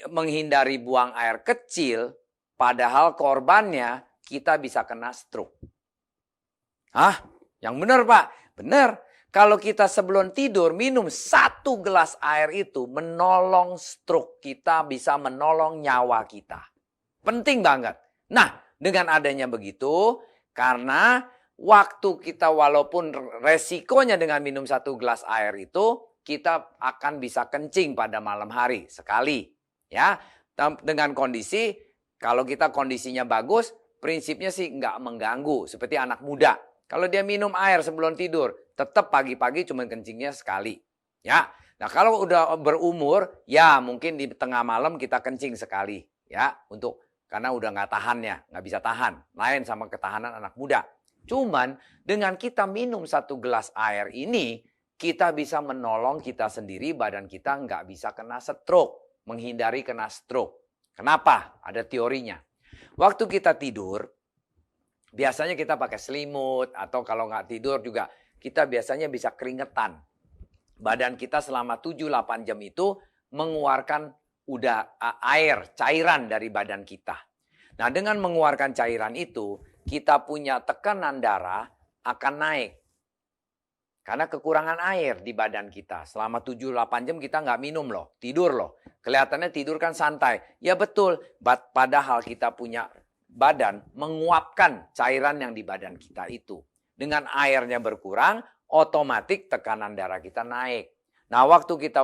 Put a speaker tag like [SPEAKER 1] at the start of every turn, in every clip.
[SPEAKER 1] menghindari buang air kecil, padahal korbannya kita bisa kena stroke. Hah? Yang benar Pak? Benar. Kalau kita sebelum tidur minum 1 gelas air itu menolong stroke kita, bisa menolong nyawa kita. Penting banget. Nah, dengan adanya begitu, karena waktu kita walaupun resikonya dengan minum 1 gelas air itu, kita akan bisa kencing pada malam hari sekali. Ya, dengan kondisi, kalau kita kondisinya bagus, prinsipnya sih nggak mengganggu. Seperti anak muda. Kalau dia minum air sebelum tidur, tetap pagi-pagi cuma kencingnya sekali. Ya, nah kalau udah berumur, ya mungkin di tengah malam kita kencing sekali. Ya, karena udah nggak tahannya, nggak bisa tahan. Lain sama ketahanan anak muda. Cuman dengan kita minum 1 gelas air ini, kita bisa menolong kita sendiri, badan kita nggak bisa kena stroke. Menghindari kena stroke. Kenapa? Ada teorinya. Waktu kita tidur, biasanya kita pakai selimut atau kalau nggak tidur juga kita biasanya bisa keringetan. Badan kita selama 7-8 jam itu mengeluarkan air, cairan dari badan kita. Nah, dengan mengeluarkan cairan itu, kita punya tekanan darah akan naik. Karena kekurangan air di badan kita. Selama 7-8 jam kita nggak minum loh, tidur loh. Kelihatannya tidur kan santai. Ya betul, padahal kita punya badan menguapkan cairan yang di badan kita itu. Dengan airnya berkurang, otomatis tekanan darah kita naik. Nah, waktu kita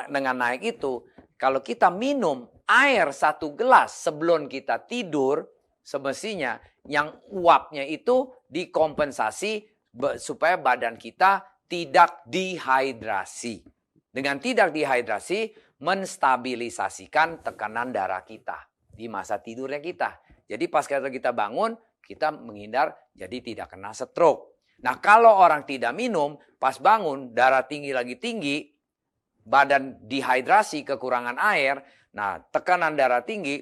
[SPEAKER 1] dengan naik itu, kalau kita minum air 1 gelas sebelum kita tidur, semestinya yang uapnya itu dikompensasi supaya badan kita tidak dehidrasi. Dengan tidak dehidrasi, menstabilisasikan tekanan darah kita di masa tidurnya kita. Jadi pas kita bangun, kita menghindar jadi tidak kena stroke. Nah, kalau orang tidak minum, pas bangun darah tinggi lagi tinggi, badan dehidrasi, kekurangan air, nah tekanan darah tinggi,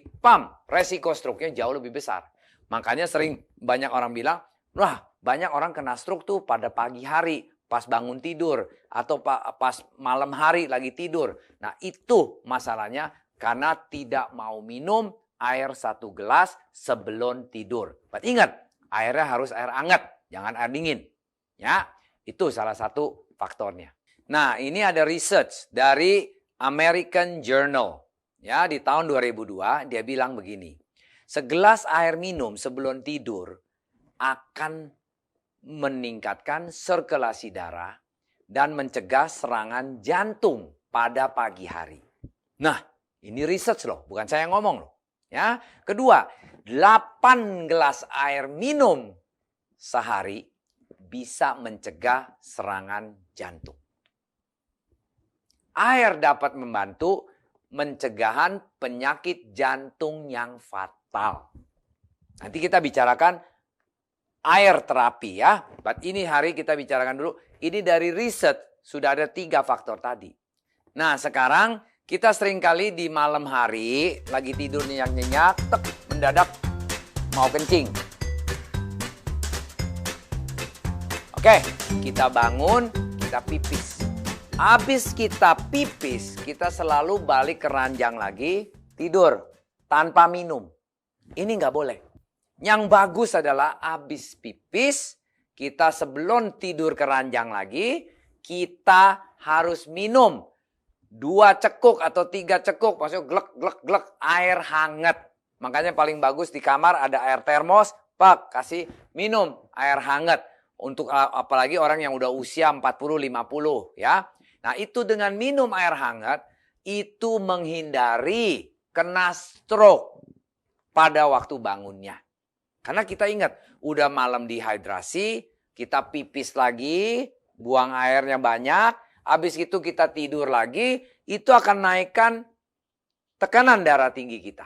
[SPEAKER 1] resiko stroke-nya jauh lebih besar. Makanya sering banyak orang bilang, wah banyak orang kena stroke tuh pada pagi hari, pas bangun tidur, atau pas malam hari lagi tidur. Nah itu masalahnya karena tidak mau minum air 1 gelas sebelum tidur. Ingat, airnya harus air hangat, jangan air dingin. Ya, itu salah satu faktornya. Nah, ini ada research dari American Journal. Ya, di tahun 2002 dia bilang begini. Segelas air minum sebelum tidur akan meningkatkan sirkulasi darah dan mencegah serangan jantung pada pagi hari. Nah, ini research loh, bukan saya yang ngomong loh. Ya, kedua, 8 gelas air minum sehari bisa mencegah serangan jantung. Air dapat membantu pencegahan penyakit jantung yang fatal. Nanti kita bicarakan air terapi ya. Ini hari kita bicarakan dulu. Ini dari riset sudah ada 3 faktor tadi. Nah sekarang kita seringkali di malam hari lagi tidur nyenyak-nyenyak, mendadak mau kencing. Oke, kita bangun, kita pipis. Habis kita pipis, kita selalu balik ke ranjang lagi, tidur tanpa minum. Ini nggak boleh. Yang bagus adalah habis pipis, kita sebelum tidur ke ranjang lagi, kita harus minum 2 cekuk atau 3 cekuk, maksudnya glek air hangat. Makanya paling bagus di kamar ada air termos, Pak, kasih minum air hangat. Untuk apalagi orang yang udah usia 40-50 ya. Nah itu dengan minum air hangat, itu menghindari kena stroke pada waktu bangunnya. Karena kita ingat, udah malam dehidrasi, kita pipis lagi, buang airnya banyak, habis itu kita tidur lagi, itu akan naikkan tekanan darah tinggi kita.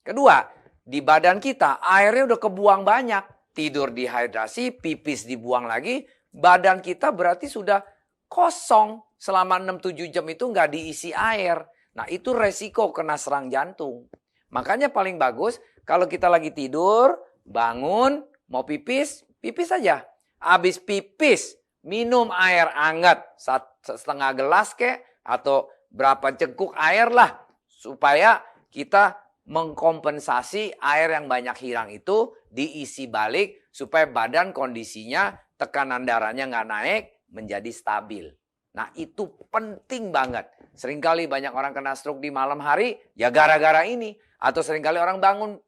[SPEAKER 1] Kedua, di badan kita airnya udah kebuang banyak. Tidur dehidrasi, pipis dibuang lagi, badan kita berarti sudah kosong. Selama 6-7 jam itu nggak diisi air. Nah itu resiko kena serang jantung. Makanya paling bagus kalau kita lagi tidur, bangun, mau pipis, pipis saja. Habis pipis, minum air hangat 1,5 gelas kek, atau berapa cengkuk air lah. supaya kita mengkompensasi air yang banyak hilang itu diisi balik supaya badan kondisinya tekanan darahnya nggak naik menjadi stabil. Nah itu penting banget. Seringkali banyak orang kena stroke di malam hari ya gara-gara ini. Atau seringkali orang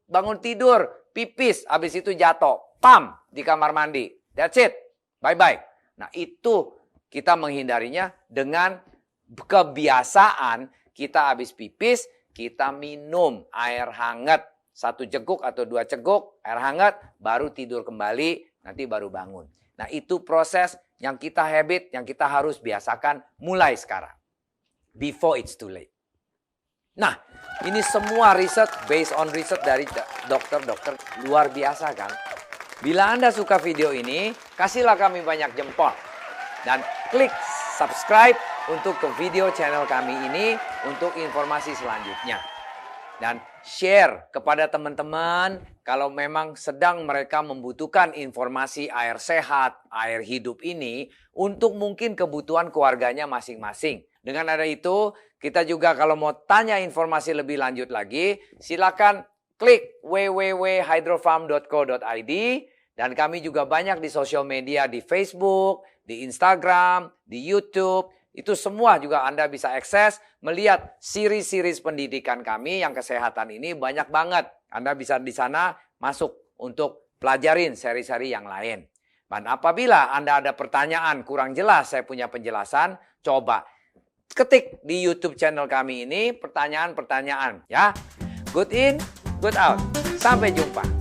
[SPEAKER 1] bangun tidur, pipis, habis itu jatuh, pam di kamar mandi. That's it, bye-bye. Nah itu kita menghindarinya dengan kebiasaan kita habis pipis, kita minum air hangat. 1 ceguk atau 2 ceguk air hangat, baru tidur kembali, nanti baru bangun. Nah itu proses yang kita habit, yang kita harus biasakan mulai sekarang. Before it's too late. Nah ini semua riset, based on riset dari dokter-dokter luar biasa kan. Bila Anda suka video ini, kasihlah kami banyak jempol. Dan klik subscribe untuk ke video channel kami ini untuk informasi selanjutnya. Dan share kepada teman-teman kalau memang sedang mereka membutuhkan informasi air sehat, air hidup ini untuk mungkin kebutuhan keluarganya masing-masing. Dengan ada itu, kita juga kalau mau tanya informasi lebih lanjut lagi, silakan klik www.hydrofarm.co.id. Dan kami juga banyak di sosial media, di Facebook, di Instagram, di YouTube. Itu semua juga Anda bisa akses, melihat series-series pendidikan kami yang kesehatan ini banyak banget. Anda bisa di sana masuk untuk pelajarin seri-seri yang lain. Dan apabila Anda ada pertanyaan kurang jelas, saya punya penjelasan, coba ketik di YouTube channel kami ini pertanyaan-pertanyaan ya. Good in, good out. Sampai jumpa.